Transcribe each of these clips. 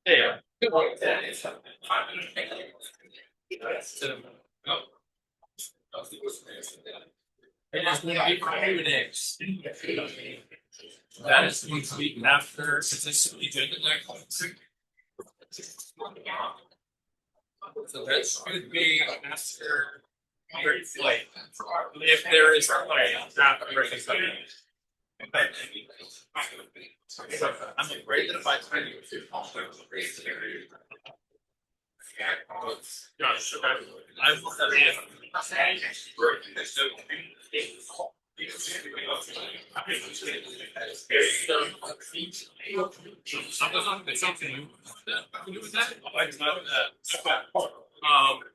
Yeah. Good morning. That is going to be after statistically good. So that's going to be after great flight. If there is a flight after great flight. I'm afraid that if I tell you to Josh, I will have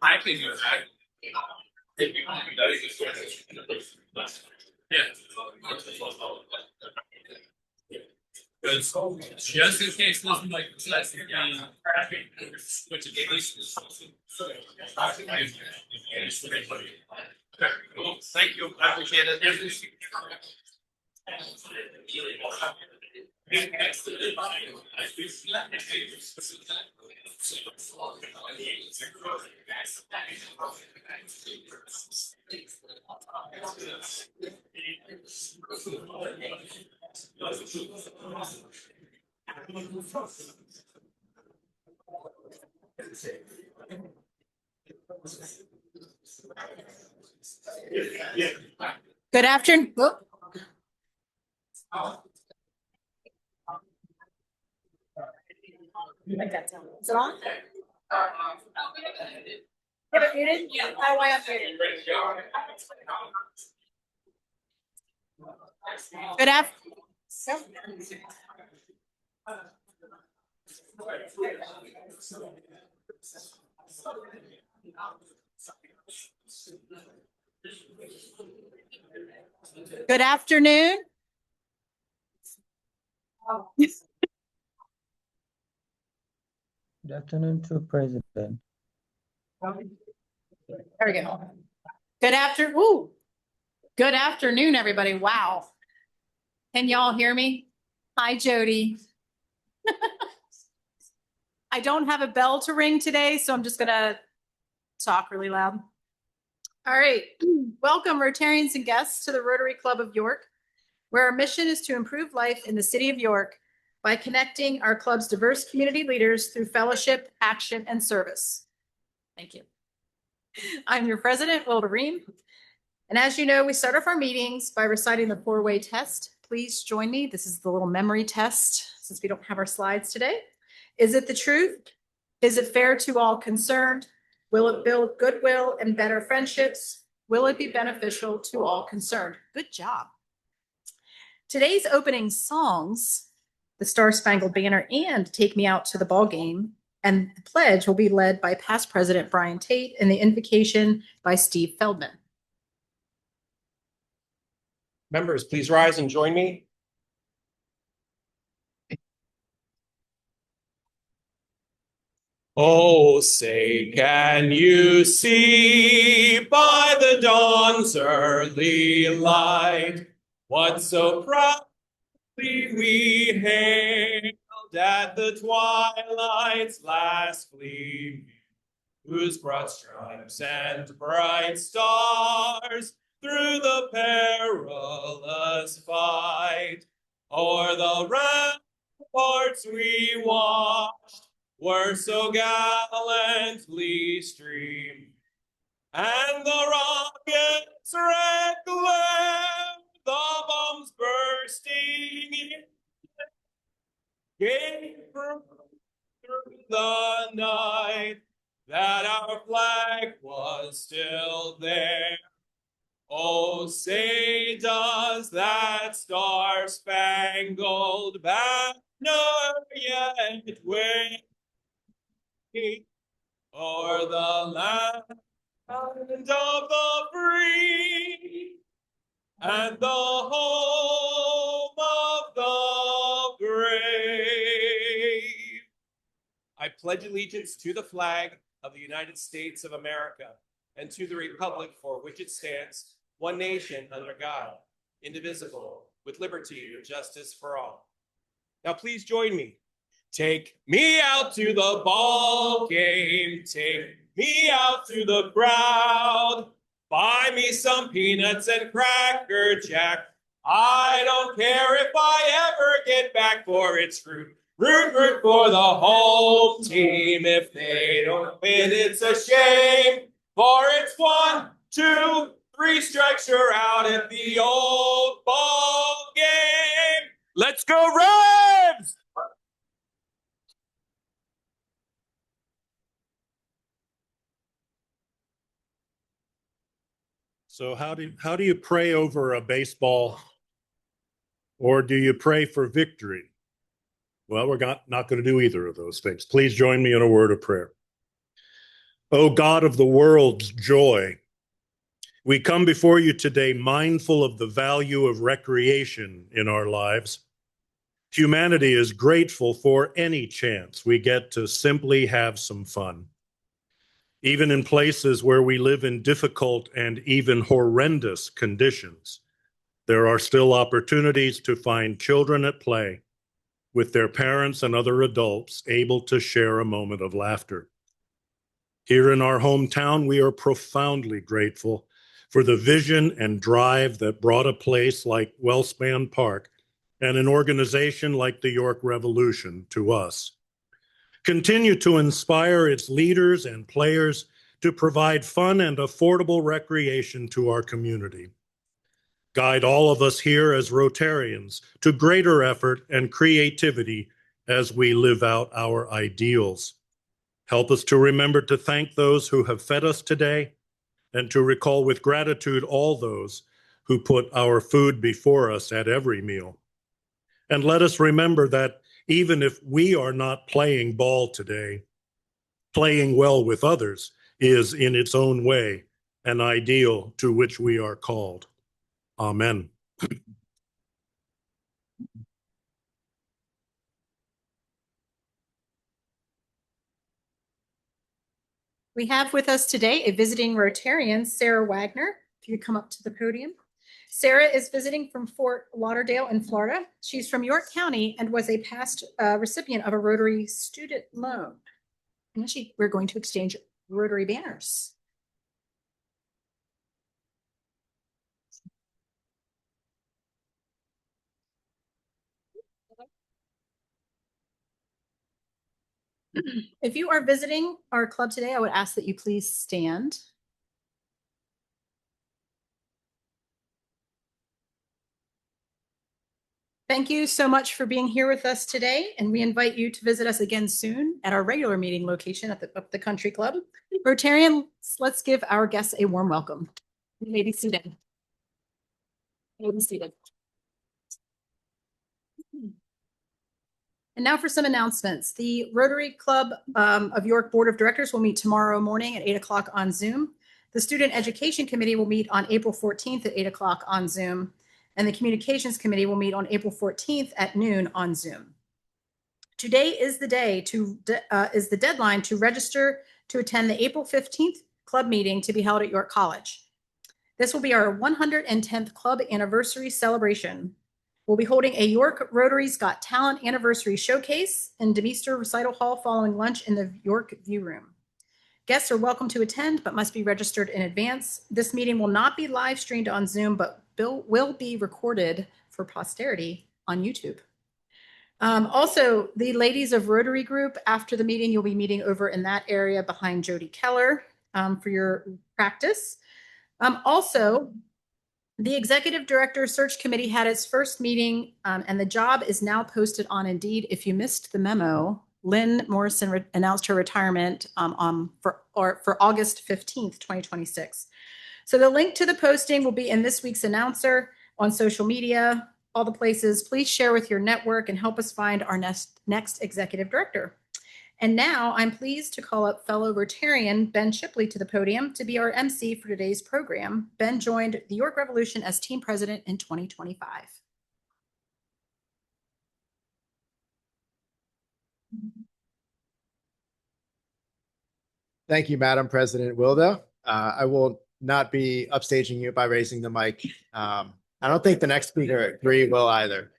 I can do that. If you want to do that, yeah. Because just in case nothing like this, which is thank you. I appreciate it. Good afternoon. Is it on? Have it muted? Yeah. How do I update it? Good afternoon. Good afternoon. Good afternoon to President. There we go. Good afternoon, everybody. Wow. Can y'all hear me? Hi, Jody. I don't have a bell to ring today, so I'm just gonna talk really loud. All right. Welcome, Rotarians and guests, to the Rotary Club of York, where our mission is to improve life in the city of York by connecting our club's diverse community leaders through fellowship, action, and service. Thank you. I'm your president, Will Ream. And as you know, we start off our meetings by reciting the four-way test. Please join me. This is the little memory test, since we don't have our slides today. Is it the truth? Is it fair to all concerned? Will it build goodwill and better friendships? Will it be beneficial to all concerned? Good job. Today's opening songs, The Star-Spangled Banner and Take Me Out to the Ball Game, and the pledge will be led by past President Brian Tate and the invocation by Steve Feldman. Members, please rise and join me. Oh, say, can you see by the dawn's early light what so proudly we hailed at the twilight's last gleam, whose broad stripes and bright stars through the perilous fight o'er the ramparts we watched were so gallantly streamed, and the rocket's red glare, the bombs bursting in, gave proof through the night that our flag was still there. Oh, say does that star-spangled banner yet wave o'er the land of the free and the home of the brave? I pledge allegiance to the flag of the United States of America and to the republic for which it stands, one nation under God, indivisible, with liberty and justice for all. Now please join me. Take me out to the ball game. Take me out to the crowd. Buy me some peanuts and Cracker Jack. I don't care if I ever get back, for it's root for the home team. If they don't win, it's a shame. For it's 1, 2, 3 strikes, you're out at the old ball game. Let's go Revs! So how do you pray over a baseball, or do you pray for victory? Well, we're not going to do either of those things. Please join me in a word of prayer. O God of the world's joy, we come before you today mindful of the value of recreation in our lives. Humanity is grateful for any chance we get to simply have some fun. Even in places where we live in difficult and even horrendous conditions, there are still opportunities to find children at play with their parents and other adults able to share a moment of laughter. Here in our hometown, we are profoundly grateful for the vision and drive that brought a place like WellSpan Park and an organization like the York Revolution to us. Continue to inspire its leaders and players to provide fun and affordable recreation to our community. Guide all of us here as Rotarians to greater effort and creativity as we live out our ideals. Help us to remember to thank those who have fed us today and to recall with gratitude all those who put our food before us at every meal. And let us remember that even if we are not playing ball today, playing well with others is in its own way an ideal to which we are called. Amen. We have with us today a visiting Rotarian, Sarah Wagner. If you come up to the podium. Sarah is visiting from Fort Lauderdale in Florida. She's from York County and was a past recipient of a Rotary student loan. And we're going to exchange Rotary banners. If you are visiting our club today, I would ask that you please stand. Thank you so much for being here with us today, and we invite you to visit us again soon at our regular meeting location at the Country Club. Rotarians, let's give our guests a warm welcome. You may be seated. You may be seated. And now for some announcements. The Rotary Club of York Board of Directors will meet tomorrow morning at 8 o'clock on Zoom. The Student Education Committee will meet on April 14th at 8 o'clock on Zoom. And the Communications Committee will meet on April 14th at noon on Zoom. Today is the deadline to register to attend the April 15th club meeting to be held at York College. This will be our 110th club anniversary celebration. We'll be holding a York Rotary's Got Talent anniversary showcase in Demeester Recital Hall following lunch in the York View Room. Guests are welcome to attend, but must be registered in advance. This meeting will not be live streamed on Zoom, but will be recorded for posterity on YouTube. Also, the ladies of Rotary Group, after the meeting, you'll be meeting over in that area behind Jody Keller for your practice. Also, the Executive Director Search Committee had its first meeting, and the job is now posted on Indeed. If you missed the memo, Lynn Morrison announced her retirement for August 15th, 2026. So the link to the posting will be in this week's announcer, on social media, all the places. Please share with your network and help us find our next Executive Director. And now I'm pleased to call up fellow Rotarian Ben Shipley to the podium to be our MC for today's program. Ben joined the York Revolution as team president in 2025. Thank you, Madam President Wilda. I will not be upstaging you by raising the mic. I don't think the next speaker, Bree, will either.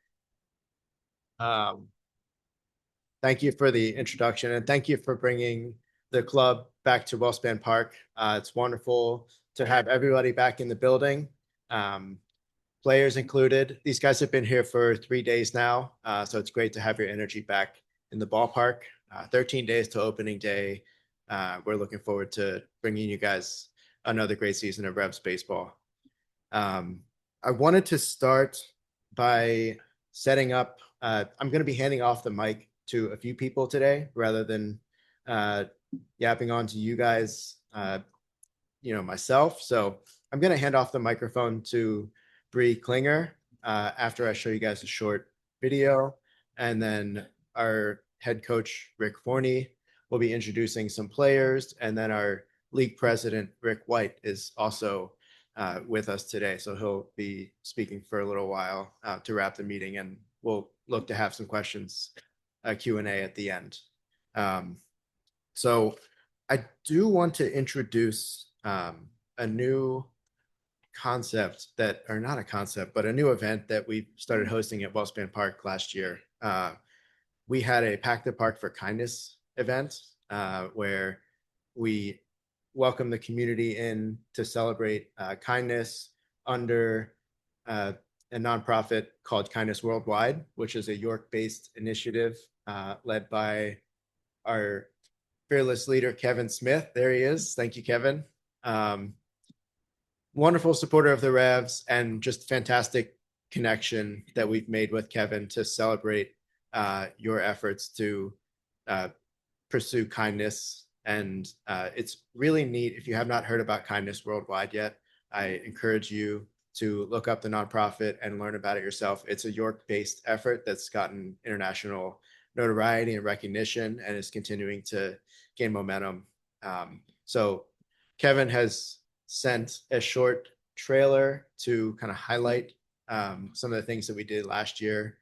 Thank you for the introduction and thank you for bringing the club back to WellSpan Park. It's wonderful to have everybody back in the building, players included. These guys have been here for 3 days now, so it's great to have your energy back in the ballpark. 13 days to opening day. We're looking forward to bringing you guys another great season of Revs baseball. I wanted to start by setting up, I'm going to be handing off the mic to a few people today rather than yapping on to you guys, myself. So I'm going to hand off the microphone to Bree Klinger after I show you guys a short video. And then our head coach, Rick Forney, will be introducing some players. And then our league president, Rick White, is also with us today. So he'll be speaking for a little while to wrap the meeting, and we'll look to have some questions, Q&A at the end. So I do want to introduce a new concept but a new event that we started hosting at WellSpan Park last year. We had a Pack the Park for Kindness event where we welcome the community in to celebrate kindness under a nonprofit called Kindness Worldwide, which is a York-based initiative led by our fearless leader, Kevin Smith. There he is. Thank you, Kevin. Wonderful supporter of the Revs and just fantastic connection that we've made with Kevin to celebrate your efforts to pursue kindness. And it's really neat. If you have not heard about Kindness Worldwide yet, I encourage you to look up the nonprofit and learn about it yourself. It's a York-based effort that's gotten international notoriety and recognition and is continuing to gain momentum. So Kevin has sent a short trailer to kind of highlight some of the things that we did last year,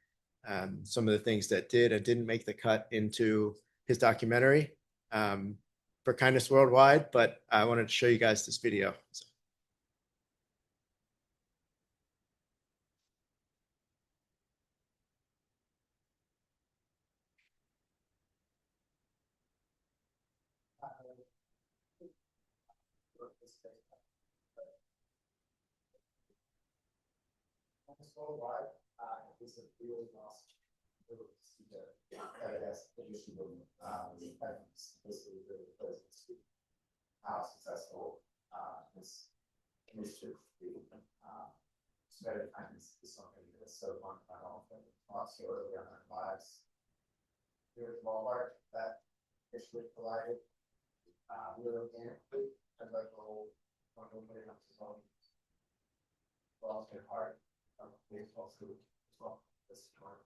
some of the things that did and didn't make the cut into his documentary for Kindness Worldwide, but I wanted to show you guys this video. So. Worldwide is a really awesome how successful this initiative spread of kindness is something that's so fundamental and also early on in our lives. Here at Walmart, that initiative provided really organically and like the whole opening up to zone. Well, it's been hard. Baseball food as well. This is hard.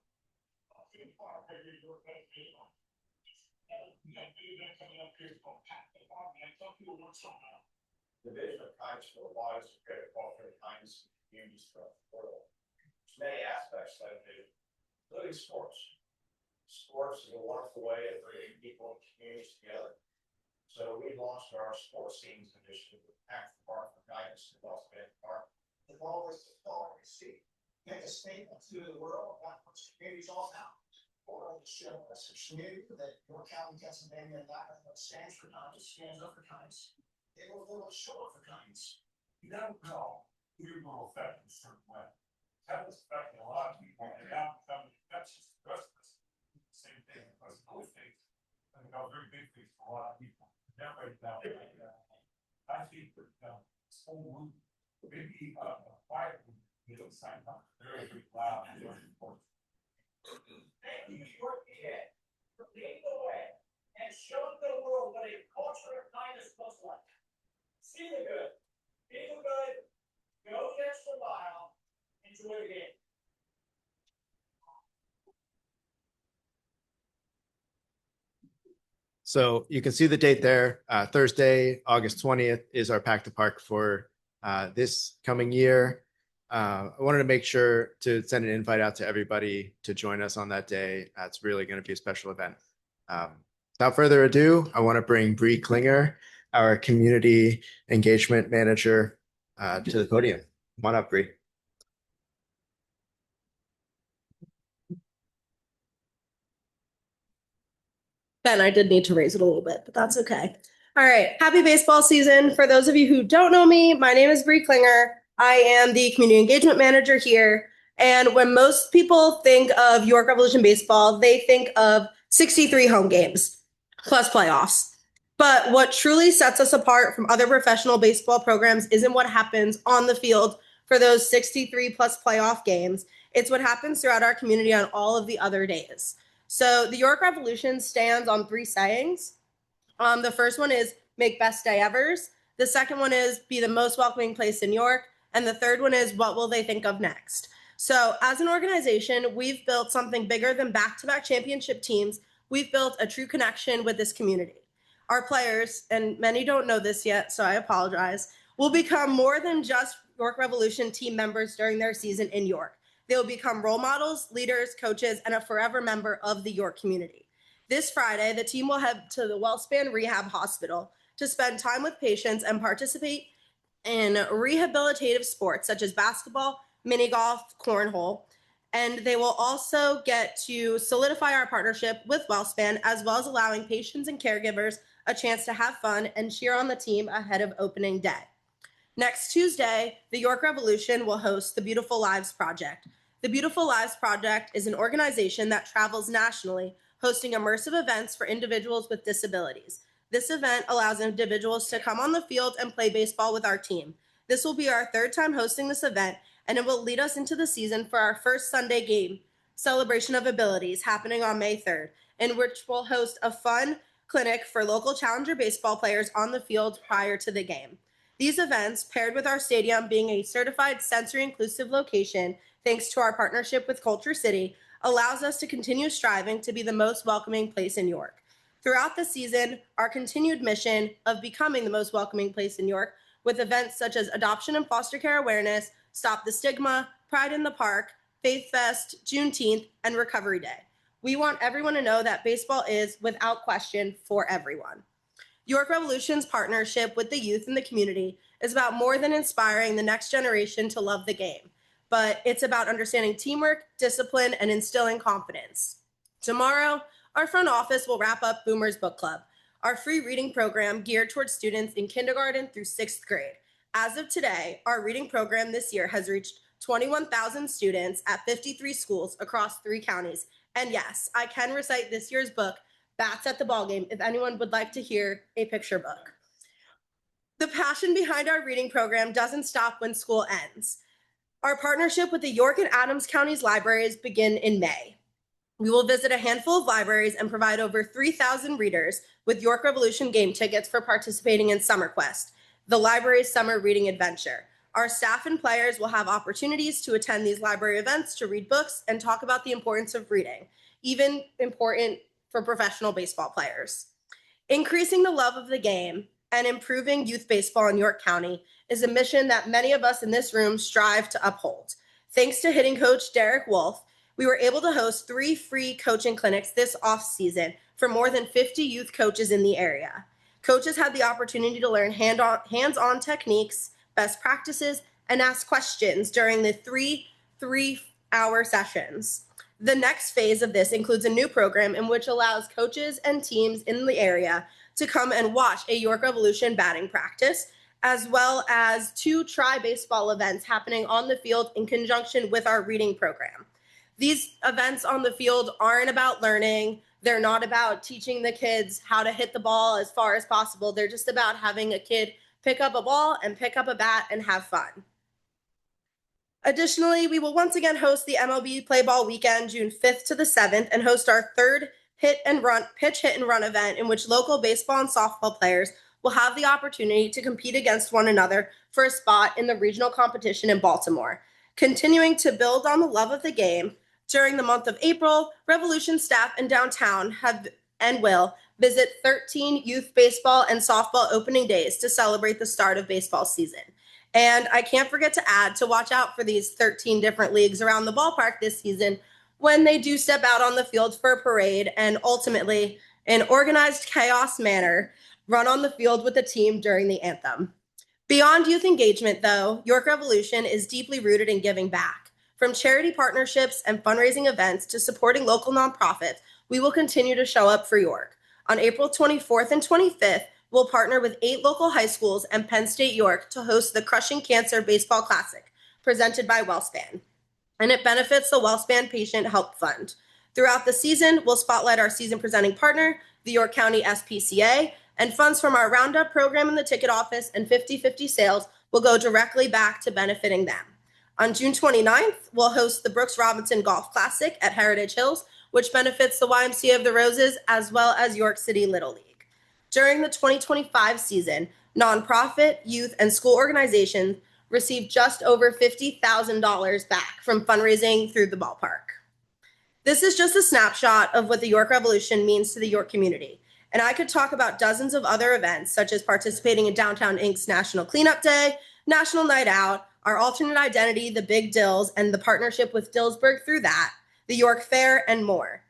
The vision of kindness worldwide is to create a culture of kindness in communities throughout the world. There's many aspects that it is, including sports. Sports is a wonderful way of bringing people and communities together. So we launched our sports scenes initiative with Pack the Park for Kindness in WellSpan Park. The goal is to always see, make a statement to the world about what communities all now. Or to show us a community that York County, Pennsylvania, that stands for kindness, stands up for kindness. They will show up for kindness. You don't know who you're going to affect in a certain way. That was affecting a lot of people, and now becoming infectious to the rest of us. Same thing, because those things are very big things for a lot of people. That right now, I think that this whole group, maybe a quiet group, they don't sign up very, very loud and very important. Thank you, York PA, for leading the way and showing the world what a culture of kindness looks like. See the good, be the good, go the extra mile, enjoy the game. So you can see the date there. Thursday, August 20th is our Pack the Park for this coming year. I wanted to make sure to send an invite out to everybody to join us on that day. It's really going to be a special event. Without further ado, I want to bring Bree Klinger our community engagement manager, to the podium. Come on up, Bree. Ben, I did need to raise it a little bit, but that's okay. All right. Happy baseball season. For those of you who don't know me, my name is Bree Klinger. I am the community engagement manager here. And when most people think of York Revolution baseball, they think of 63 home games plus playoffs. But what truly sets us apart from other professional baseball programs isn't what happens on the field for those 63 plus playoff games. It's what happens throughout our community on all of the other days. So the York Revolution stands on 3 sayings. The first one is make best day evers. The second one is be the most welcoming place in York. And the third one is what will they think of next? So as an organization, we've built something bigger than back-to-back championship teams. We've built a true connection with this community. Our players, and many don't know this yet, so I apologize, will become more than just York Revolution team members during their season in York. They will become role models, leaders, coaches, and a forever member of the York community. This Friday, the team will head to the WellSpan Rehab Hospital to spend time with patients and participate in rehabilitative sports such as basketball, mini golf, cornhole. And they will also get to solidify our partnership with WellSpan, as well as allowing patients and caregivers a chance to have fun and cheer on the team ahead of opening day. Next Tuesday, the York Revolution will host the Beautiful Lives Project. The Beautiful Lives Project is an organization that travels nationally, hosting immersive events for individuals with disabilities. This event allows individuals to come on the field and play baseball with our team. This will be our 3rd time hosting this event, and it will lead us into the season for our first Sunday game, Celebration of Abilities, happening on May 3rd, in which we'll host a fun clinic for local challenger baseball players on the field prior to the game. These events, paired with our stadium being a certified sensory inclusive location, thanks to our partnership with Culture City, allows us to continue striving to be the most welcoming place in York. Throughout the season, our continued mission of becoming the most welcoming place in York, with events such as Adoption and Foster Care Awareness, Stop the Stigma, Pride in the Park, Faith Fest, Juneteenth, and Recovery Day. We want everyone to know that baseball is, without question, for everyone. York Revolution's partnership with the youth in the community is about more than inspiring the next generation to love the game, but it's about understanding teamwork, discipline, and instilling confidence. Tomorrow, our front office will wrap up Boomer's Book Club, our free reading program geared towards students in kindergarten through 6th grade. As of today, our reading program this year has reached 21,000 students at 53 schools across 3 counties. And yes, I can recite this year's book, Bats at the Ballgame, if anyone would like to hear a picture book. The passion behind our reading program doesn't stop when school ends. Our partnership with the York and Adams Counties libraries begin in May. We will visit a handful of libraries and provide over 3,000 readers with York Revolution game tickets for participating in Summer Quest, the library's summer reading adventure. Our staff and players will have opportunities to attend these library events to read books and talk about the importance of reading, even important for professional baseball players. Increasing the love of the game and improving youth baseball in York County is a mission that many of us in this room strive to uphold. Thanks to hitting coach Derek Wolf, we were able to host 3 free coaching clinics this off-season for more than 50 youth coaches in the area. Coaches had the opportunity to learn hands-on techniques, best practices, and ask questions during the 3 3-hour sessions. The next phase of this includes a new program in which allows coaches and teams in the area to come and watch a York Revolution batting practice, as well as 2 tri-baseball events happening on the field in conjunction with our reading program. These events on the field aren't about learning. They're not about teaching the kids how to hit the ball as far as possible. They're just about having a kid pick up a ball and pick up a bat and have fun. Additionally, we will once again host the MLB Play Ball Weekend, June 5th to the 7th, and host our 3rd pitch, hit, and run event in which local baseball and softball players will have the opportunity to compete against one another for a spot in the regional competition in Baltimore. Continuing to build on the love of the game, during the month of April, Revolution staff in downtown have and will visit 13 youth baseball and softball opening days to celebrate the start of baseball season. And I can't forget to add to watch out for these 13 different leagues around the ballpark this season when they do step out on the field for a parade and ultimately, in organized chaos manner, run on the field with the team during the anthem. Beyond youth engagement, though, York Revolution is deeply rooted in giving back. From charity partnerships and fundraising events to supporting local nonprofits, we will continue to show up for York. On April 24th and 25th, we'll partner with 8 local high schools and Penn State York to host the Crushing Cancer Baseball Classic, presented by WellSpan, and it benefits the WellSpan Patient Help Fund. Throughout the season, we'll spotlight our season presenting partner, the York County SPCA, and funds from our Roundup program in the ticket office and 50/50 sales will go directly back to benefiting them. On June 29th, we'll host the Brooks Robinson Golf Classic at Heritage Hills, which benefits the YMCA of the Roses as well as York City Little League. During the 2025 season, nonprofit, youth, and school organizations received just over $50,000 back from fundraising through the ballpark. This is just a snapshot of what the York Revolution means to the York community. And I could talk about dozens of other events, such as participating in Downtown Inc.'s National Cleanup Day, National Night Out, our alternate identity, the Big Dills, and the partnership with Dillsburg through that, the York Fair, and more.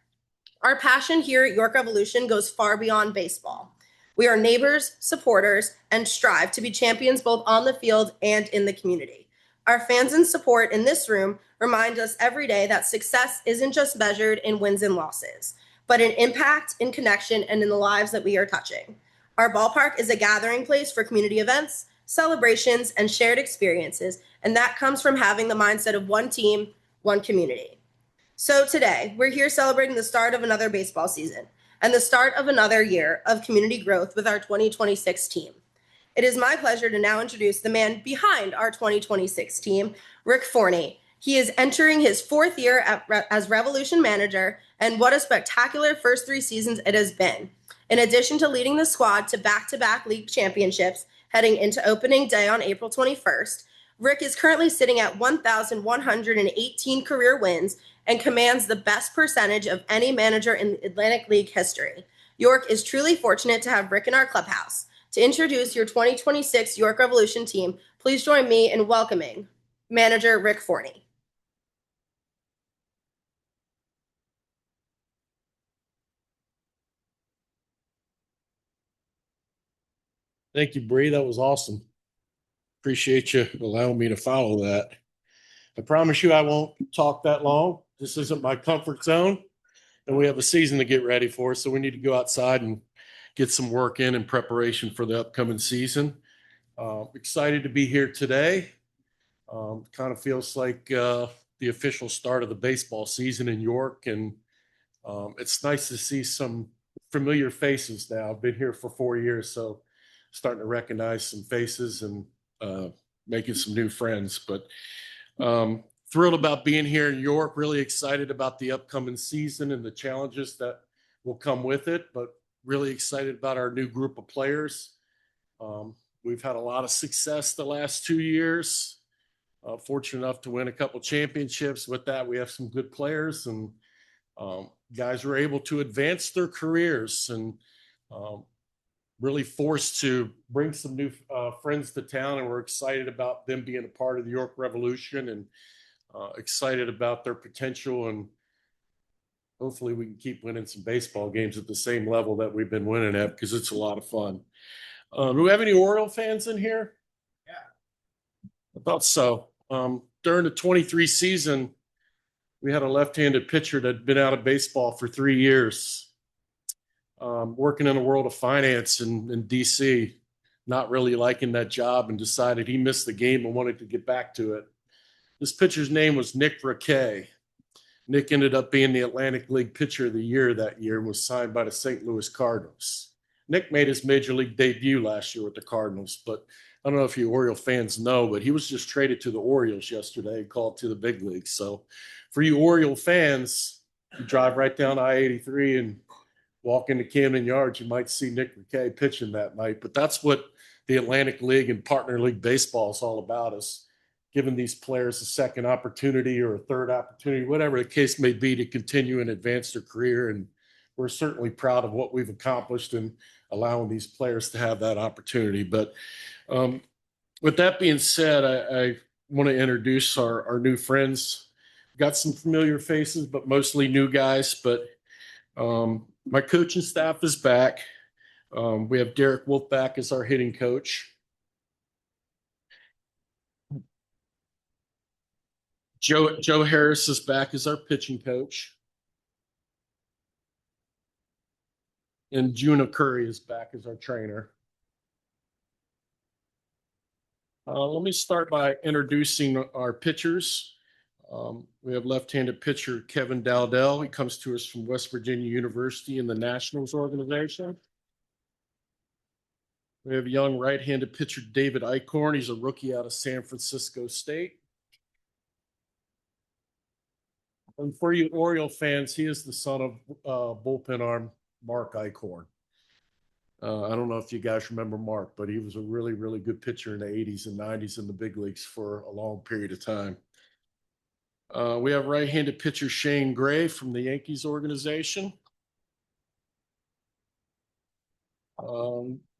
Our passion here at York Revolution goes far beyond baseball. We are neighbors, supporters, and strive to be champions both on the field and in the community. Our fans and support in this room remind us every day that success isn't just measured in wins and losses, but in impact, in connection, and in the lives that we are touching. Our ballpark is a gathering place for community events, celebrations, and shared experiences, and that comes from having the mindset of one team, one community. So today, we're here celebrating the start of another baseball season and the start of another year of community growth with our 2026 team. It is my pleasure to now introduce the man behind our 2026 team, Rick Forney. He is entering his 4th year as Revolution Manager, and what a spectacular first 3 seasons it has been. In addition to leading the squad to back-to-back league championships heading into opening day on April 21st, Rick is currently sitting at 1,118 career wins and commands the best percentage of any manager in Atlantic League history. York is truly fortunate to have Rick in our clubhouse. To introduce your 2026 York Revolution team, please join me in welcoming Manager Rick Forney. Thank you, Bree. That was awesome. Appreciate you allowing me to follow that. I promise you I won't talk that long. This isn't my comfort zone, and we have a season to get ready for, so we need to go outside and get some work in preparation for the upcoming season. Excited to be here today. Kind of feels like the official start of the baseball season in York, and it's nice to see some familiar faces now. I've been here for 4 years, so starting to recognize some faces and making some new friends. But thrilled about being here in York, really excited about the upcoming season and the challenges that will come with it, but really excited about our new group of players. We've had a lot of success the last 2 years. Fortunate enough to win a couple championships. With that, we have some good players, and guys were able to advance their careers and really forced to bring some new friends to town, and we're excited about them being a part of the York Revolution and excited about their potential, and hopefully we can keep winning some baseball games at the same level that we've been winning at, because it's a lot of fun. Do we have any Oriole fans in here? Yeah. I thought so. During the 23 season, we had a left-handed pitcher that had been out of baseball for 3 years, working in the world of finance in DC, not really liking that job, and decided he missed the game and wanted to get back to it. This pitcher's name was Nick Riquet. Nick ended up being the Atlantic League Pitcher of the Year that year and was signed by the St. Louis Cardinals. Nick made his major league debut last year with the Cardinals, but I don't know if you Oriole fans know, but he was just traded to the Orioles yesterday and called to the big leagues. So for you Oriole fans, you drive right down I-83 and walk into Camden Yards, you might see Nick Riquet pitching that night. But that's what the Atlantic League and Partner League Baseball is all about, is giving these players a second opportunity or a third opportunity, whatever the case may be, to continue and advance their career. And we're certainly proud of what we've accomplished in allowing these players to have that opportunity. But with that being said, I want to introduce our new friends. Got some familiar faces, but mostly new guys. But my coaching staff is back. We have Derek Wolf back as our hitting coach. Joe Harris is back as our pitching coach. And Juna Curry is back as our trainer. Let me start by introducing our pitchers. We have left-handed pitcher Kevin Dowdell. He comes to us from West Virginia University in the Nationals organization. We have young right-handed pitcher David Eichhorn. He's a rookie out of San Francisco State. And for you Oriole fans, he is the son of bullpen arm Mark Eichhorn. I don't know if you guys remember Mark, but he was a really, really good pitcher in the 80s and 90s in the big leagues for a long period of time. We have right-handed pitcher Shane Gray from the Yankees organization.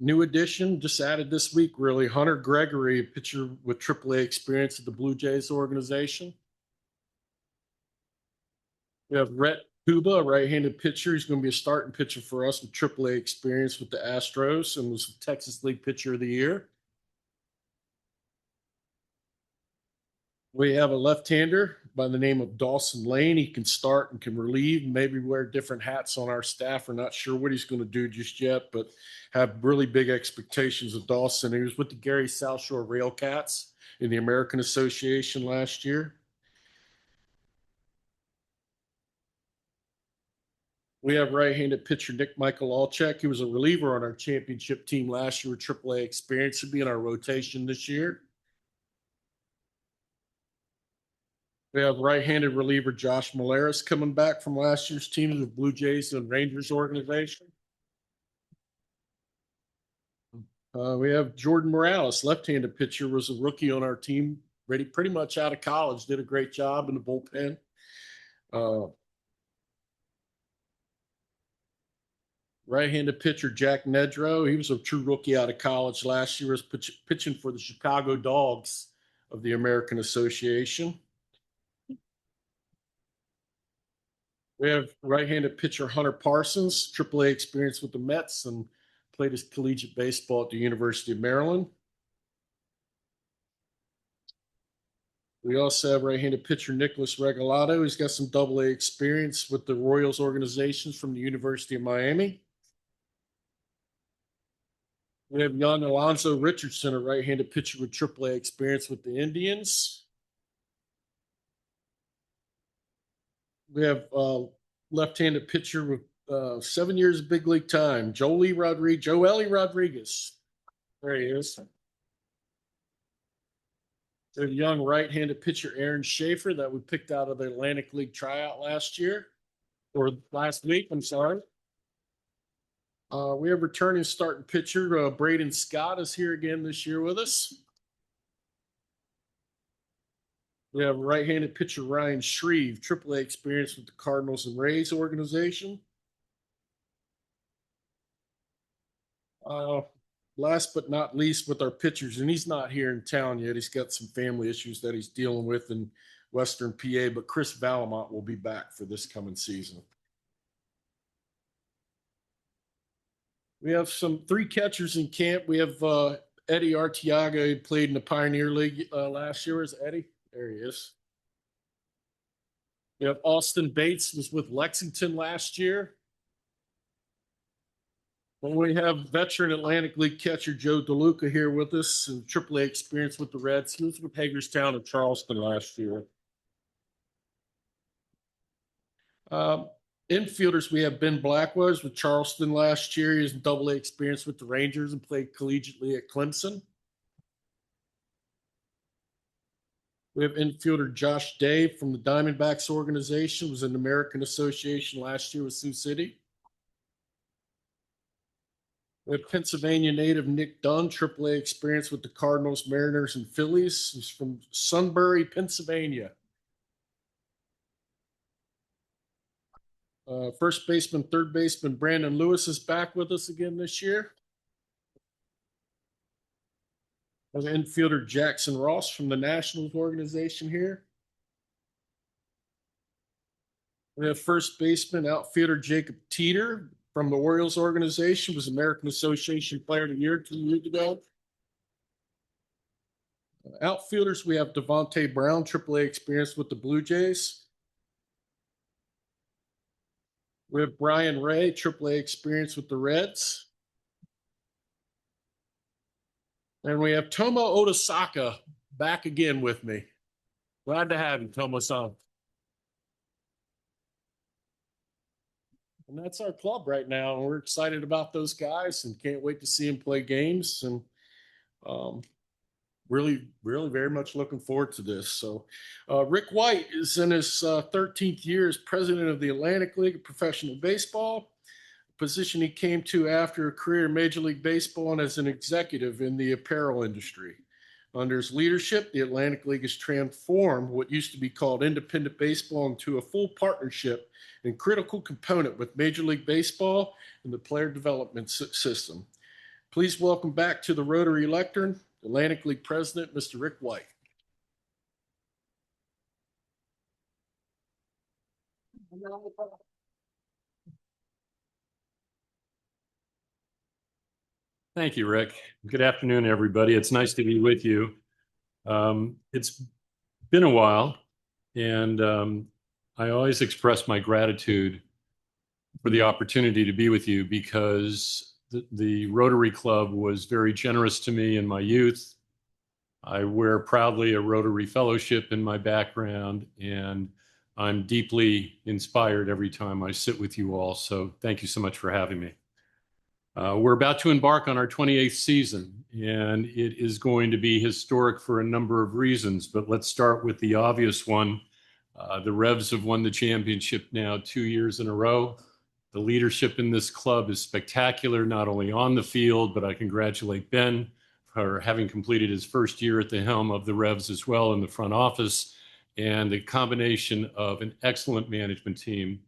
New addition, just added this week, really, Hunter Gregory, a pitcher with AAA experience at the Blue Jays organization. We have Rhett Kuba, a right-handed pitcher. He's going to be a starting pitcher for us with AAA experience with the Astros and was Texas League Pitcher of the Year. We have a left-hander by the name of Dawson Lane. He can start and can relieve, maybe wear different hats on our staff. We're not sure what he's going to do just yet, but have really big expectations of Dawson. He was with the Gary South Shore Railcats in the American Association last year. We have right-handed pitcher Nick Michael Alchek. He was a reliever on our championship team last year with AAA experience. He'll be in our rotation this year. We have right-handed reliever Josh Malaris coming back from last year's team of the Blue Jays and Rangers organization. We have Jordan Morales, left-handed pitcher, was a rookie on our team, ready pretty much out of college, did a great job in the bullpen. Right-handed pitcher Jack Nedrow, he was a true rookie out of college last year, was pitching for the Chicago Dogs of the American Association. We have right-handed pitcher Hunter Parsons, AAA experience with the Mets and played his collegiate baseball at the University of Maryland. We also have right-handed pitcher Nicholas Regalado. He's got some AA experience with the Royals organizations from the University of Miami. We have young Alonzo Richardson, a right-handed pitcher with AAA experience with the Indians. We have left-handed pitcher with 7 years of big league time, Joely Rodriguez. There he is. We have young right-handed pitcher Aaron Schaefer that we picked out of the Atlantic League tryout last week, I'm sorry. We have returning starting pitcher Braden Scott is here again this year with us. We have right-handed pitcher Ryan Shreve, AAA experience with the Cardinals and Rays organization. Last but not least with our pitchers, and he's not here in town yet. He's got some family issues that he's dealing with in Western PA, but Chris Valamont will be back for this coming season. We have three catchers in camp. We have Eddie Artiaga, who played in the Pioneer League last year. Where's Eddie? There he is. We have Austin Bates, was with Lexington last year. And we have veteran Atlantic League catcher Joe DeLuca here with us, and AAA experience with the Reds. He was with Hagerstown and Charleston last year. Infielders, we have Ben Blackwell with Charleston last year. He has AA experience with the Rangers and played collegiately at Clemson. We have infielder Josh Day from the Diamondbacks organization, was in the American Association last year with Sioux City. We have Pennsylvania native Nick Dunn, AAA experience with the Cardinals, Mariners, and Phillies. He's from Sunbury, Pennsylvania. First baseman, third baseman Brandon Lewis is back with us again this year. We have infielder Jackson Ross from the Nationals organization here. We have first baseman, outfielder Jacob Teeter, from the Orioles organization, was American Association Player of the Year 2 years ago. Outfielders, we have Devontae Brown, AAA experience with the Blue Jays. We have Brian Ray, AAA experience with the Reds. And we have Tomo Odasaka back again with me. Glad to have you, Tomo-san. And that's our club right now. And we're excited about those guys and can't wait to see them play games. And really very much looking forward to this. So Rick White is in his 13th year as president of the Atlantic League of Professional Baseball, a position he came to after a career in Major League Baseball and as an executive in the apparel industry. Under his leadership, the Atlantic League has transformed what used to be called independent baseball into a full partnership and critical component with Major League Baseball and the player development system. Please welcome back to the Rotary lectern, Atlantic League President, Mr. Rick White. Thank you, Rick. Good afternoon, everybody. It's nice to be with you. It's been a while, and I always express my gratitude for the opportunity to be with you because the Rotary Club was very generous to me in my youth. I wear proudly a Rotary Fellowship in my background, and I'm deeply inspired every time I sit with you all. So thank you so much for having me. We're about to embark on our 28th season, and it is going to be historic for a number of reasons, but let's start with the obvious one. The Revs have won the championship now 2 years in a row. The leadership in this club is spectacular, not only on the field, but I congratulate Ben for having completed his first year at the helm of the Revs as well in the front office, and the combination of an excellent management team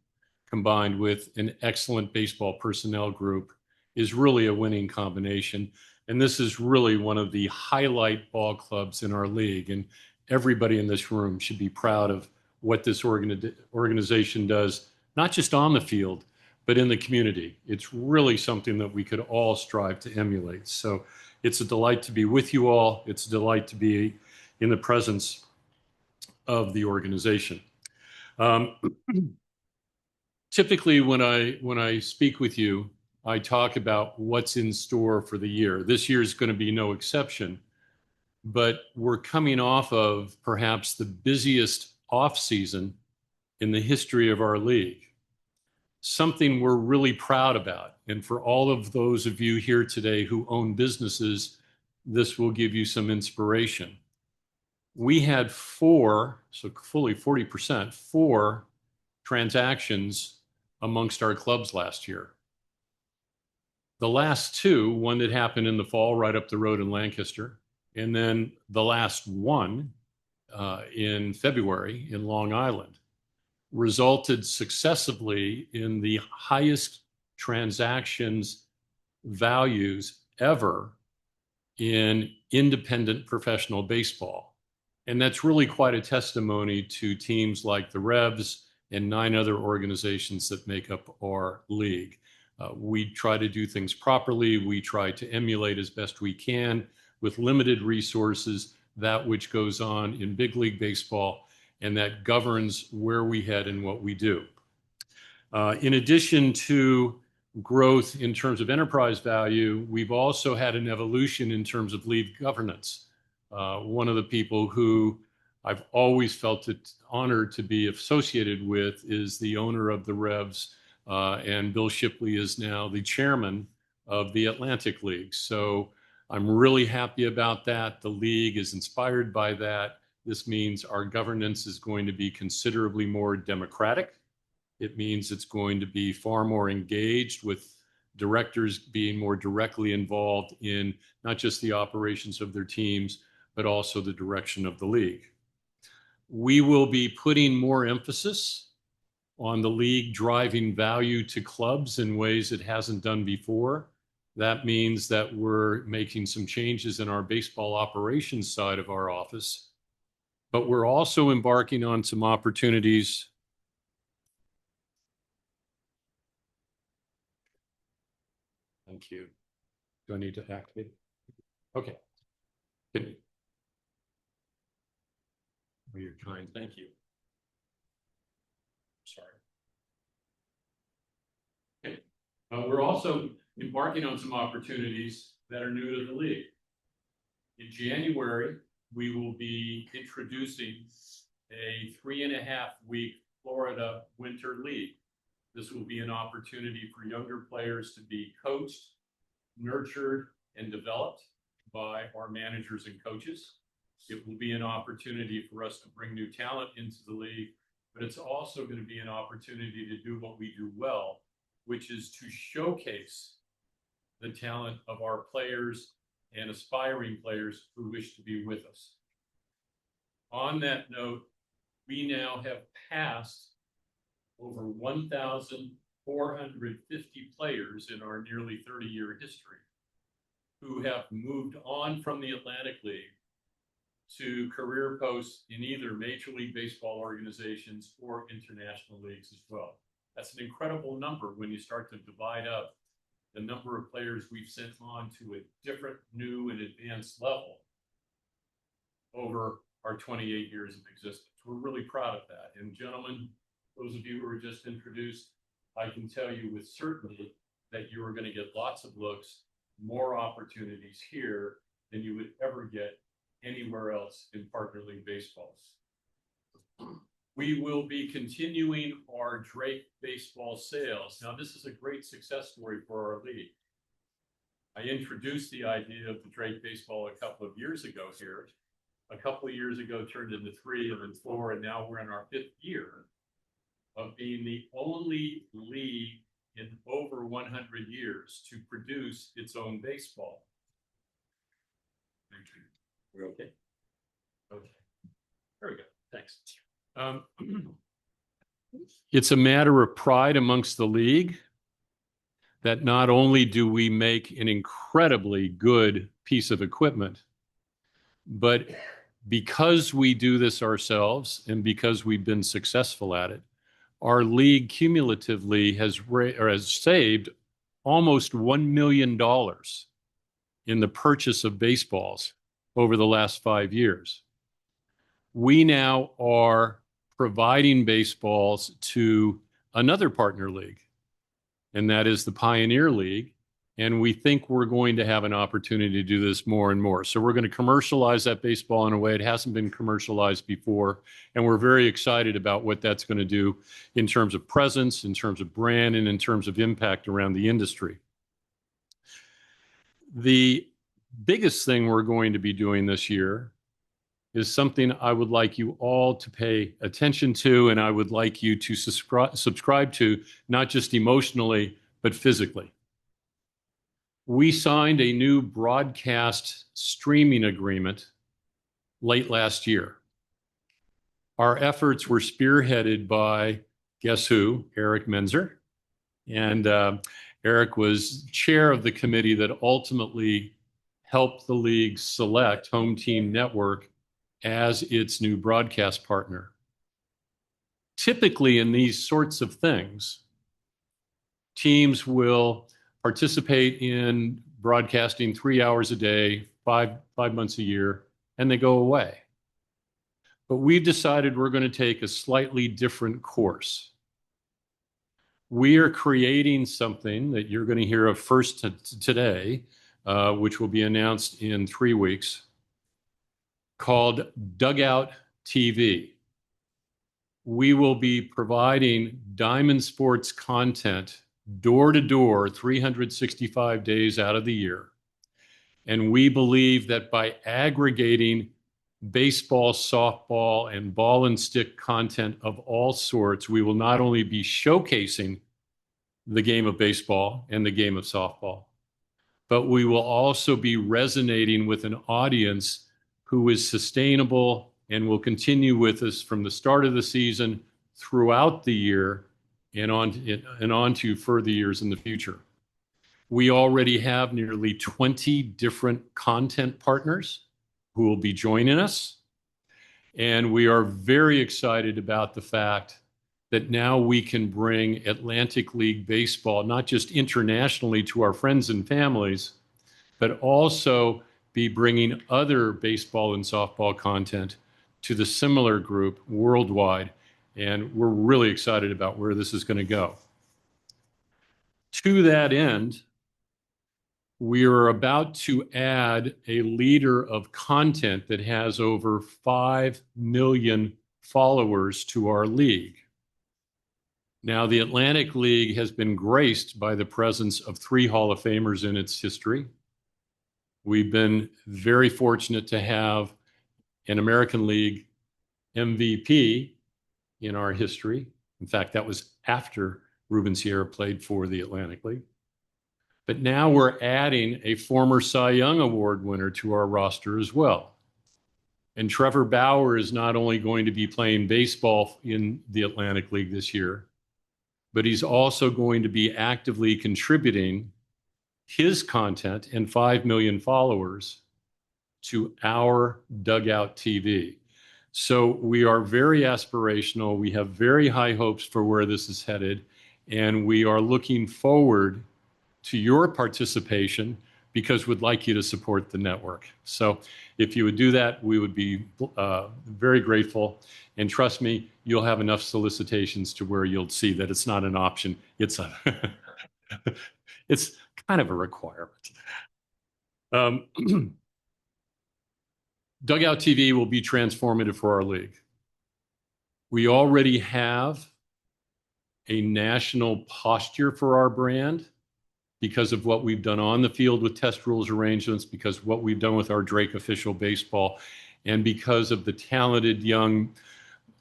combined with an excellent baseball personnel group is really a winning combination. And this is really one of the highlight ball clubs in our league. And everybody in this room should be proud of what this organization does, not just on the field, but in the community. It's really something that we could all strive to emulate. So it's a delight to be with you all. It's a delight to be in the presence of the organization. Typically, when I speak with you, I talk about what's in store for the year. This year is going to be no exception, but we're coming off of perhaps the busiest off season in the history of our league. Something we're really proud about. And for all of those of you here today who own businesses, this will give you some inspiration. We had four, so fully 40%, 4 transactions amongst our clubs last year. The last 2, one that happened in the fall right up the road in Lancaster, and then the last one in February in Long Island, resulted successively in the highest transactions values ever in independent professional baseball. And that's really quite a testimony to teams like the Revs and 9 other organizations that make up our league. We try to do things properly. We try to emulate as best we can with limited resources that which goes on in big league baseball, and that governs where we head and what we do. In addition to growth in terms of enterprise value, we've also had an evolution in terms of league governance. One of the people who I've always felt it honored to be associated with is the owner of the Revs, and Bill Shipley is now the chairman of the Atlantic League. So I'm really happy about that. The league is inspired by that. This means our governance is going to be considerably more democratic. It means it's going to be far more engaged, with directors being more directly involved in not just the operations of their teams, but also the direction of the league. We will be putting more emphasis on the league driving value to clubs in ways it hasn't done before. That means that we're making some changes in our baseball operations side of our office, but we're also embarking on some opportunities Thank you. Do I need to activate it? Okay. Good. Oh, you're kind. Thank you. Sorry. Okay. We're also embarking on some opportunities that are new to the league. In January, we will be introducing a 3.5-week Florida Winter League. This will be an opportunity for younger players to be coached, nurtured, and developed by our managers and coaches. It will be an opportunity for us to bring new talent into the league, but it's also going to be an opportunity to do what we do well, which is to showcase the talent of our players and aspiring players who wish to be with us. On that note, we now have passed over 1,450 players in our nearly 30-year history who have moved on from the Atlantic League to career posts in either Major League Baseball organizations or international leagues as well. That's an incredible number when you start to divide up the number of players we've sent on to a different, new, and advanced level over our 28 years of existence. We're really proud of that. And gentlemen, those of you who were just introduced, I can tell you with certainty that you are going to get lots of looks, more opportunities here than you would ever get anywhere else in partner league baseballs. We will be continuing our Drake baseball sales. Now, this is a great success story for our league. I introduced the idea of the Drake baseball a couple of years ago here. A couple of years ago, turned into 3 and then 4, and now we're in our 5th year of being the only league in over 100 years to produce its own baseball. We're okay? Okay. There we go. Thanks. It's a matter of pride amongst the league that not only do we make an incredibly good piece of equipment, but because we do this ourselves and because we've been successful at it, our league cumulatively has saved almost $1 million in the purchase of baseballs over the last 5 years. We now are providing baseballs to another partner league, and that is the Pioneer League. And we think we're going to have an opportunity to do this more and more. So we're going to commercialize that baseball in a way it hasn't been commercialized before. And we're very excited about what that's going to do in terms of presence, in terms of brand, and in terms of impact around the industry. The biggest thing we're going to be doing this year is something I would like you all to pay attention to, and I would like you to subscribe to, not just emotionally, but physically. We signed a new broadcast streaming agreement late last year. Our efforts were spearheaded by, guess who? Eric Menzer. And Eric was chair of the committee that ultimately helped the league select Home Team Network as its new broadcast partner. Typically in these sorts of things, teams will participate in broadcasting 3 hours a day, five months a year, and they go away. But we've decided we're going to take a slightly different course. We are creating something that you're going to hear of first today, which will be announced in 3 weeks, called Dugout TV. We will be providing Diamond Sports content door to door, 365 days out of the year. And we believe that by aggregating baseball, softball, and ball and stick content of all sorts, we will not only be showcasing the game of baseball and the game of softball, but we will also be resonating with an audience who is sustainable and will continue with us from the start of the season throughout the year and on to further years in the future. We already have nearly 20 different content partners who will be joining us. And we are very excited about the fact that now we can bring Atlantic League baseball, not just internationally to our friends and families, but also be bringing other baseball and softball content to the similar group worldwide. And we're really excited about where this is going to go. To that end, we are about to add a leader of content that has over 5 million followers to our league. Now, the Atlantic League has been graced by the presence of 3 Hall of Famers in its history. We've been very fortunate to have an American League MVP in our history. In fact, that was after Ruben Sierra played for the Atlantic League. But now we're adding a former Cy Young Award winner to our roster as well. And Trevor Bauer is not only going to be playing baseball in the Atlantic League this year, but he's also going to be actively contributing his content and 5 million followers to our Dugout TV. So we are very aspirational. We have very high hopes for where this is headed, and we are looking forward to your participation because we'd like you to support the network. So if you would do that, we would be very grateful. And trust me, you'll have enough solicitations to where you'll see that it's not an option. It's a it's kind of a requirement. Dugout TV will be transformative for our league. We already have a national posture for our brand because of what we've done on the field with test rules arrangements, because of what we've done with our Drake official baseball, and because of the talented young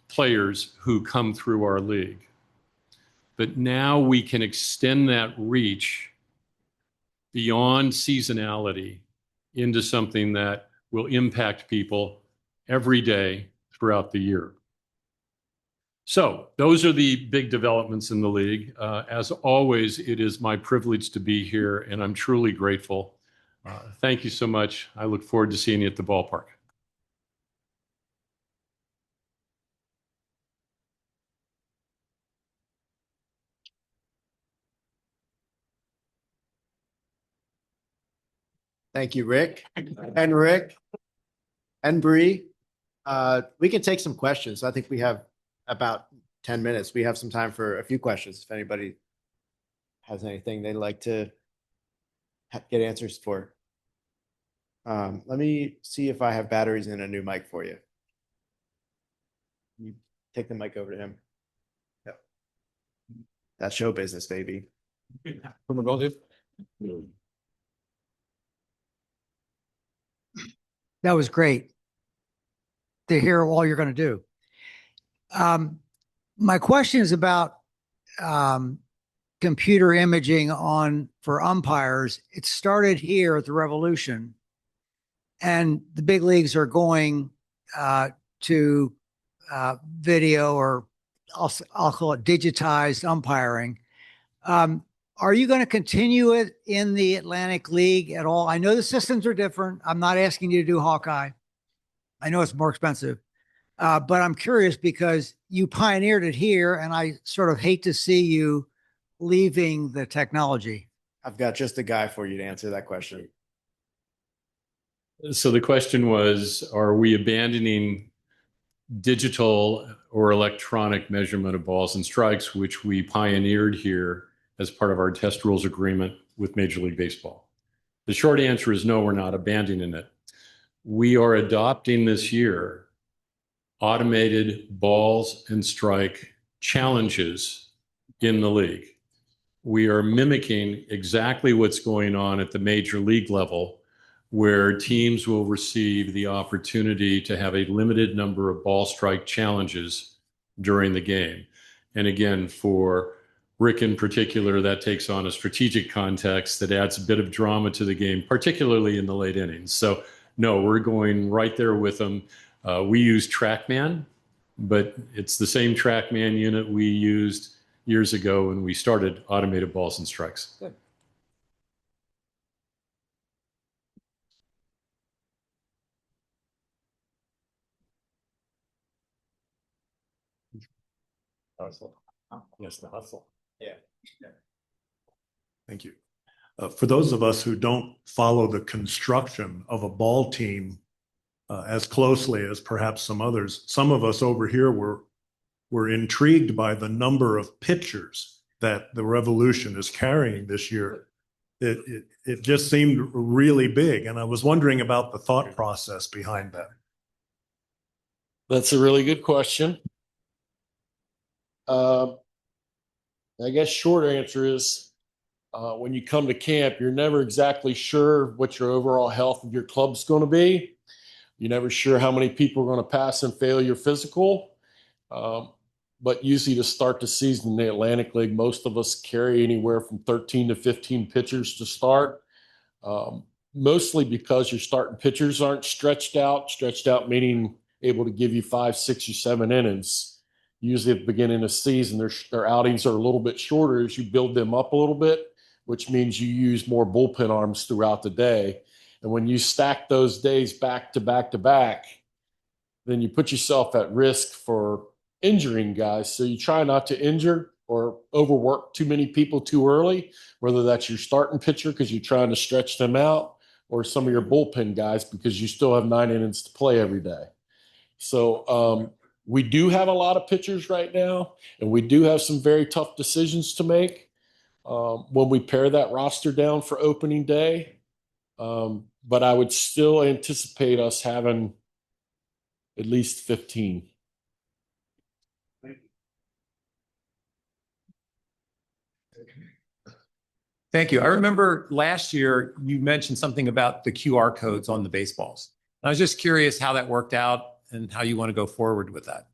players who come through our league. But now we can extend that reach beyond seasonality into something that will impact people every day throughout the year. So those are the big developments in the league. As always, it is my privilege to be here, and I'm truly grateful. Thank you so much. I look forward to seeing you at the ballpark. Thank you, Rick and Rick and Bree. We can take some questions. I think we have about 10 minutes. We have some time for a few questions if anybody has anything they'd like to get answers for. Let me see if I have batteries in a new mic for you. You take the mic over to him. Yep. That's show business, baby. That was great to hear all you're going to do. My question is about computer imaging for umpires. It started here at the Revolution, and the big leagues are going to video, or I'll call it digitized umpiring. Are you going to continue it in the Atlantic League at all? I know the systems are different. I'm not asking you to do Hawkeye. I know it's more expensive, but I'm curious because you pioneered it here, and I sort of hate to see you leaving the technology. I've got just a guy for you to answer that question. So the question was, are we abandoning digital or electronic measurement of balls and strikes, which we pioneered here as part of our test rules agreement with Major League Baseball? The short answer is no, we're not abandoning it. We are adopting this year automated balls and strike challenges in the league. We are mimicking exactly what's going on at the major league level, where teams will receive the opportunity to have a limited number of ball strike challenges during the game. And again, for Rick in particular, that takes on a strategic context that adds a bit of drama to the game, particularly in the late innings. So no, we're going right there with them. We use TrackMan, but it's the same TrackMan unit we used years ago when we started automated balls and strikes. Good. Hustle. Yes, the hustle. Yeah. Thank you. For those of us who don't follow the construction of a ball team as closely as perhaps some others, some of us over here were intrigued by the number of pitchers that the Revolution is carrying this year. It just seemed really big, and I was wondering about the thought process behind that. That's a really good question. I guess short answer is when you come to camp, you're never exactly sure what your overall health of your club's going to be. You're never sure how many people are going to pass and fail your physical. But usually to start the season in the Atlantic League, most of us carry anywhere from 13 to 15 pitchers to start. Mostly because your starting pitchers aren't stretched out meaning able to give you 5, 6, or 7 innings. Usually at the beginning of the season, their outings are a little bit shorter as you build them up a little bit, which means you use more bullpen arms throughout the day. And when you stack those days back to back to back, then you put yourself at risk for injuring guys. So you try not to injure or overwork too many people too early, whether that's your starting pitcher because you're trying to stretch them out, or some of your bullpen guys because you still have 9 innings to play every day. So we do have a lot of pitchers right now, and we do have some very tough decisions to make when we pare that roster down for opening day. But I would still anticipate us having at least 15. Thank you. I remember last year you mentioned something about the QR codes on the baseballs. I was just curious how that worked out and how you want to go forward with that.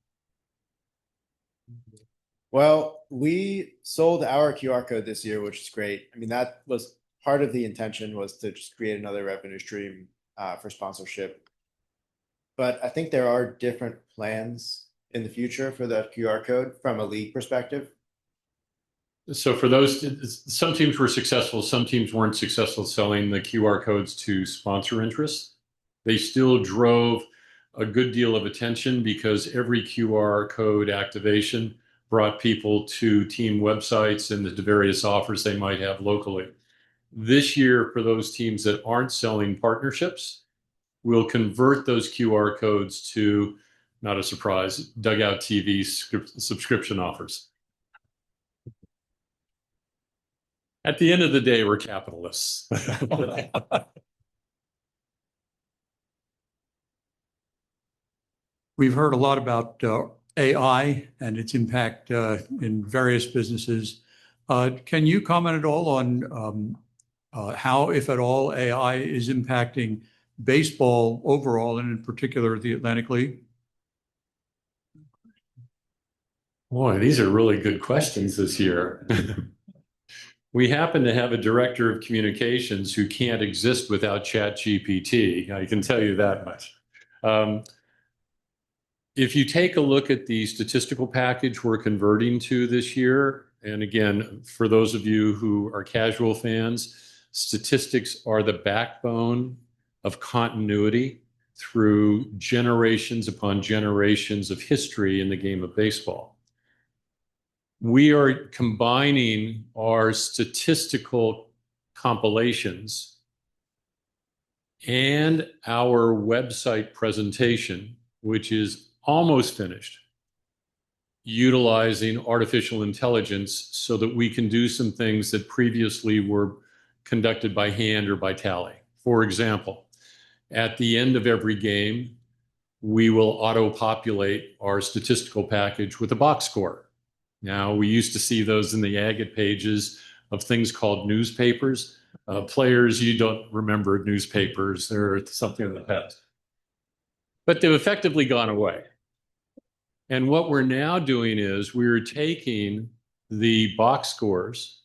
Well, we sold our QR code this year, which is great. I mean, that was part of the intention, was to just create another revenue stream for sponsorship. But I think there are different plans in the future for the QR code from a league perspective. So for those, some teams were successful, some teams weren't successful selling the QR codes to sponsor interests. They still drove a good deal of attention because every QR code activation brought people to team websites and the various offers they might have locally. This year, for those teams that aren't selling partnerships, we'll convert those QR codes to, not a surprise, Dugout TV subscription offers. At the end of the day, we're capitalists. We've heard a lot about AI and its impact in various businesses. Can you comment at all on how, if at all, AI is impacting baseball overall, and in particular the Atlantic League? Boy, these are really good questions this year. We happen to have a director of communications who can't exist without ChatGPT. I can tell you that much. If you take a look at the statistical package we're converting to this year, and again, for those of you who are casual fans, statistics are the backbone of continuity through generations upon generations of history in the game of baseball. We are combining our statistical compilations and our website presentation, which is almost finished, utilizing artificial intelligence so that we can do some things that previously were conducted by hand or by tally. For example, at the end of every game, we will auto-populate our statistical package with a box score. Now, we used to see those in the agate pages of things called newspapers. Players, you don't remember newspapers. They're something of the past. But they've effectively gone away. And what we're now doing is we're taking the box scores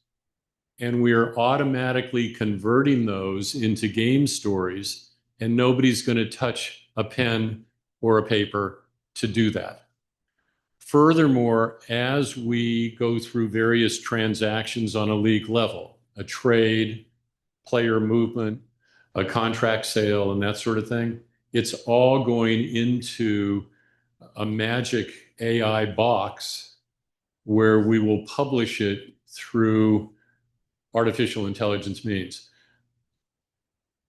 and we're automatically converting those into game stories, and nobody's going to touch a pen or a paper to do that. Furthermore, as we go through various transactions on a league level, a trade, player movement, a contract sale, and that sort of thing, it's all going into a magic AI box where we will publish it through artificial intelligence means.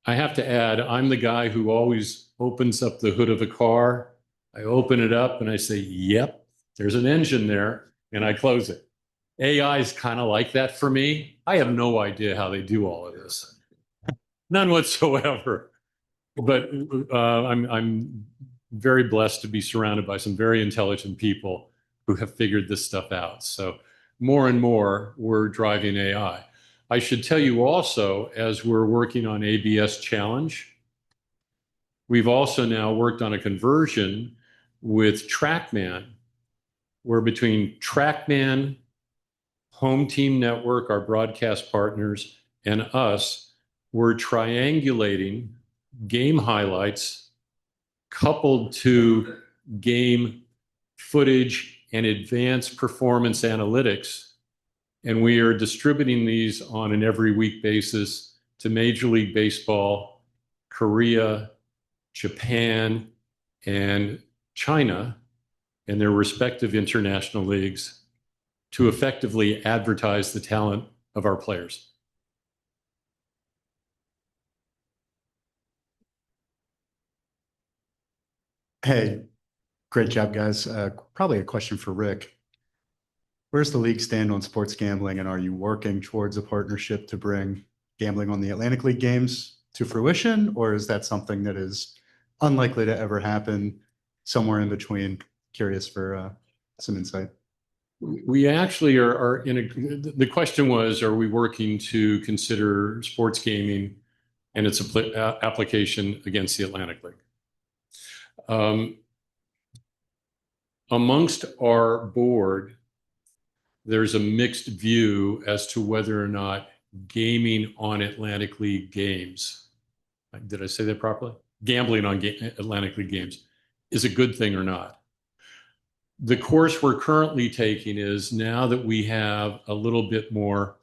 I have to add, I'm the guy who always opens up the hood of a car. I open it up and I say, yep, there's an engine there, and I close it. AI is kind of like that for me. I have no idea how they do all of this. None whatsoever. But I'm very blessed to be surrounded by some very intelligent people who have figured this stuff out. So more and more, we're driving AI. I should tell you also, as we're working on ABS Challenge, we've also now worked on a conversion with TrackMan, where between TrackMan, Home Team Network, our broadcast partners, and us, we're triangulating game highlights coupled to game footage and advanced performance analytics. And we are distributing these on an every week basis to Major League Baseball, Korea, Japan, and China, and their respective international leagues to effectively advertise the talent of our players. Hey, great job, guys. Probably a question for Rick. Where's the league stand on sports gambling, and are you working towards a partnership to bring gambling on the Atlantic League games to fruition, or is that something that is unlikely to ever happen, somewhere in between? Curious for some insight. We actually are in the question was, are we working to consider sports gaming and its application against the Atlantic League? Amongst our board, there's a mixed view as to whether or not gaming on Atlantic League games, did I say that properly? Gambling on Atlantic League games is a good thing or not. The course we're currently taking is, now that we have a little bit more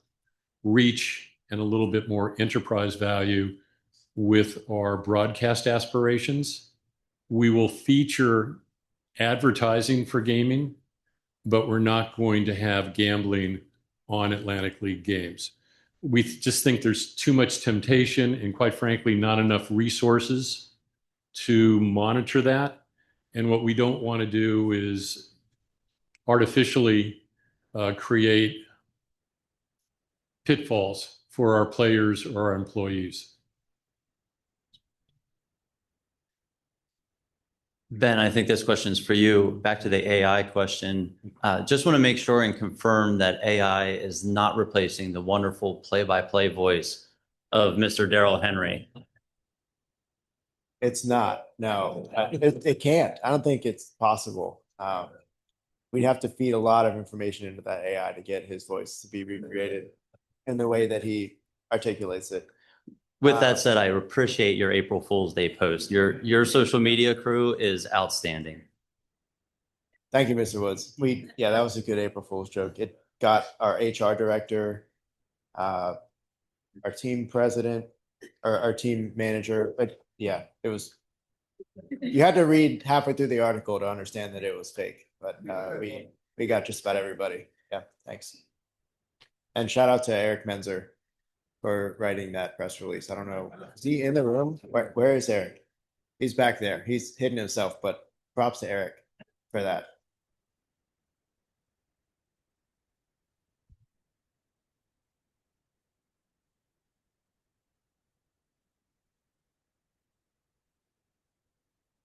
reach and a little bit more enterprise value with our broadcast aspirations, we will feature advertising for gaming, but we're not going to have gambling on Atlantic League games. We just think there's too much temptation and, quite frankly, not enough resources to monitor that. And what we don't want to do is artificially create pitfalls for our players or our employees. Ben, I think this question is for you. Back to the AI question. Just want to make sure and confirm that AI is not replacing the wonderful play-by-play voice of Mr. Darrell Henry. It's not, no. It can't. I don't think it's possible. We'd have to feed a lot of information into that AI to get his voice to be recreated in the way that he articulates it. With that said, I appreciate your April Fool's Day post. Your social media crew is outstanding. Thank you, Mr. Woods. Yeah, that was a good April Fool's joke. It got our HR director, our team president, or our team manager. But yeah, it was, you had to read halfway through the article to understand that it was fake. But we got just about everybody. Yeah, thanks. And shout out to Eric Menzer for writing that press release. I don't know, is he in the room? Where is Eric? He's back there. He's hidden himself, but props to Eric for that.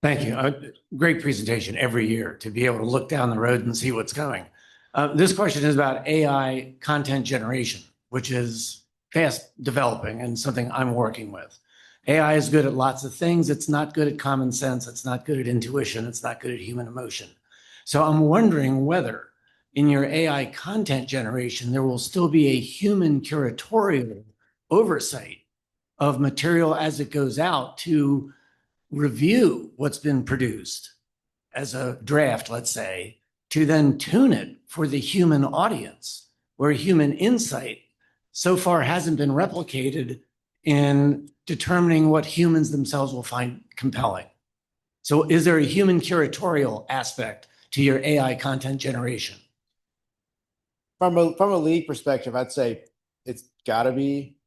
Thank you. Great presentation every year to be able to look down the road and see what's coming. This question is about AI content generation, which is fast developing and something I'm working with. AI is good at lots of things. It's not good at common sense. It's not good at intuition. It's not good at human emotion. So I'm wondering whether in your AI content generation, there will still be a human curatorial oversight of material as it goes out to review what's been produced as a draft, let's say, to then tune it for the human audience, where human insight so far hasn't been replicated in determining what humans themselves will find compelling. So is there a human curatorial aspect to your AI content generation? from a league perspective, I'd say it's got to be,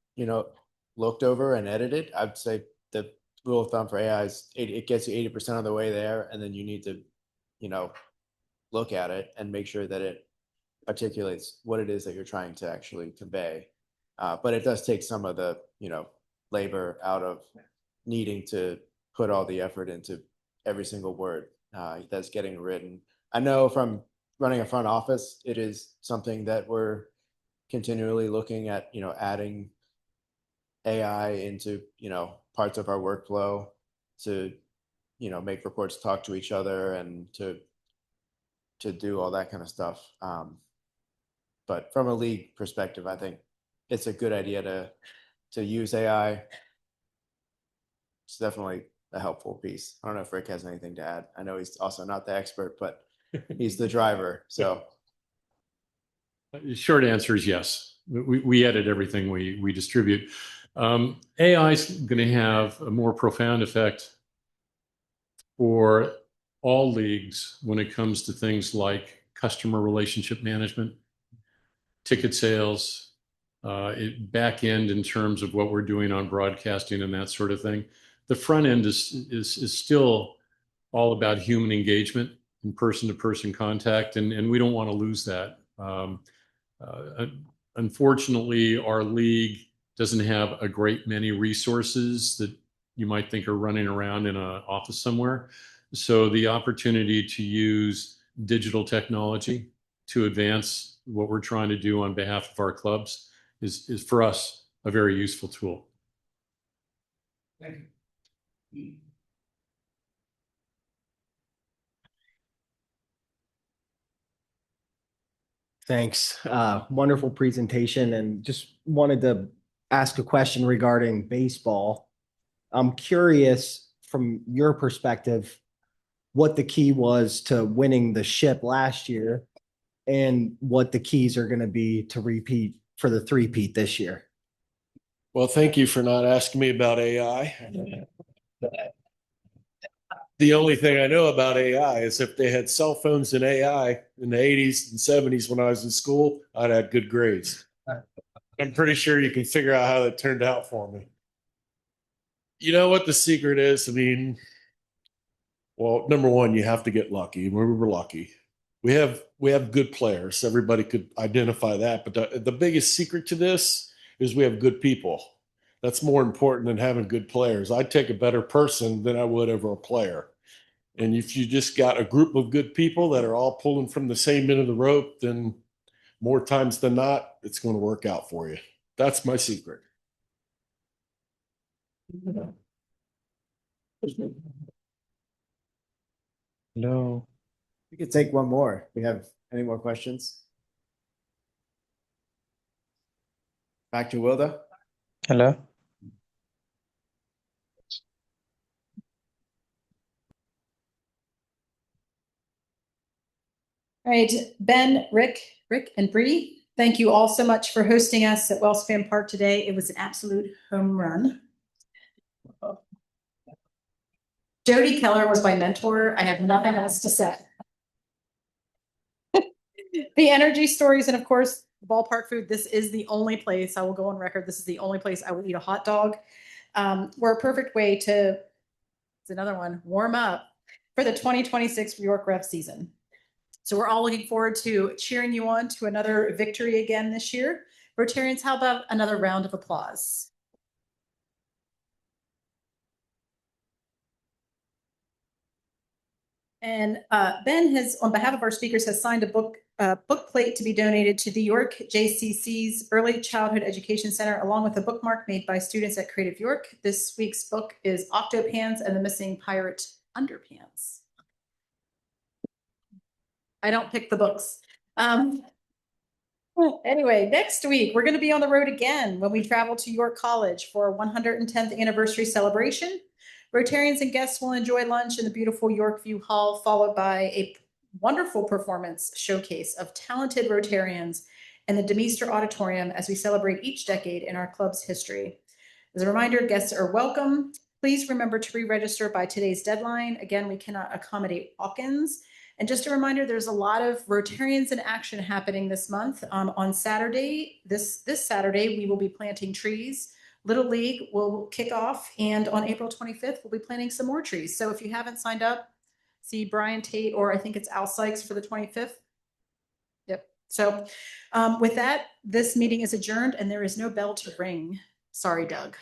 looked over and edited. I'd say the rule of thumb for AI is it gets you 80% of the way there, and then you need to, look at it and make sure that it articulates what it is that you're trying to actually convey. But it does take some of the, labor out of needing to put all the effort into every single word that's getting written. I know from running a front office, it is something that we're continually looking at, adding AI into, parts of our workflow to, make reports talk to each other and to do all that kind of stuff. But from a league perspective, I think it's a good idea to use AI. It's definitely a helpful piece. I don't know if Rick has anything to add. I know he's also not the expert, but he's the driver. So the short answer is yes. We edit everything we distribute. AI is going to have a more profound effect for all leagues when it comes to things like customer relationship management, ticket sales, back end in terms of what we're doing on broadcasting and that sort of thing. The front end is still all about human engagement and person-to-person contact, and we don't want to lose that. Unfortunately, our league doesn't have a great many resources that you might think are running around in an office somewhere. So the opportunity to use digital technology to advance what we're trying to do on behalf of our clubs is for us a very useful tool. Thank you. Thanks. Wonderful presentation, and just wanted to ask a question regarding baseball. I'm curious from your perspective what the key was to winning the ship last year and what the keys are going to be to repeat for the three-peat this year. Well, thank you for not asking me about AI. The only thing I know about AI is if they had cell phones and AI in the 80s and 70s when I was in school, I'd had good grades. I'm pretty sure you can figure out how that turned out for me. You know what the secret is? I mean, well, number one, you have to get lucky. We were lucky. We have good players. Everybody could identify that. But the biggest secret to this is we have good people. That's more important than having good players. I'd take a better person than I would over a player. And if you just got a group of good people that are all pulling from the same end of the rope, then more times than not, it's going to work out for you. That's my secret. no, we could take one more. We have any more questions? Back to Wilda. Hello. All right, Ben, Rick, and Bree, thank you all so much for hosting us at WellSpan Park today. It was an absolute home run. Jody Keller was my mentor. I have nothing else to say. The energy stories, and of course, the ballpark food. This is the only place I will go on record. This is the only place I will eat a hot dog. We're a perfect way to, it's another one, warm up for the 2026 New York Revs season. So we're all looking forward to cheering you on to another victory again this year. Rotarians, how about another round of applause? And Ben has, on behalf of our speakers, has signed a book plate to be donated to the York JCC's Early Childhood Education Center, along with a bookmark made by students at Creative York. This week's book is Octopants and the Missing Pirate Underpants. I don't pick the books. Anyway, next week, we're going to be on the road again when we travel to York College for a 110th anniversary celebration. Rotarians and guests will enjoy lunch in the beautiful Yorkview Hall, followed by a wonderful performance showcase of talented Rotarians in the Demeester Auditorium as we celebrate each decade in our club's history. As a reminder, guests are welcome. Please remember to re-register by today's deadline. Again, we cannot accommodate walk-ins. And just a reminder, there's a lot of Rotarians in action happening this month. On Saturday, this Saturday, we will be planting trees. Little League will kick off, and on April 25th, we'll be planting some more trees. So if you haven't signed up, see Brian Tate, or I think it's Al Sykes for the 25th. Yep. So with that, this meeting is adjourned and there is no bell to ring. Sorry, Doug.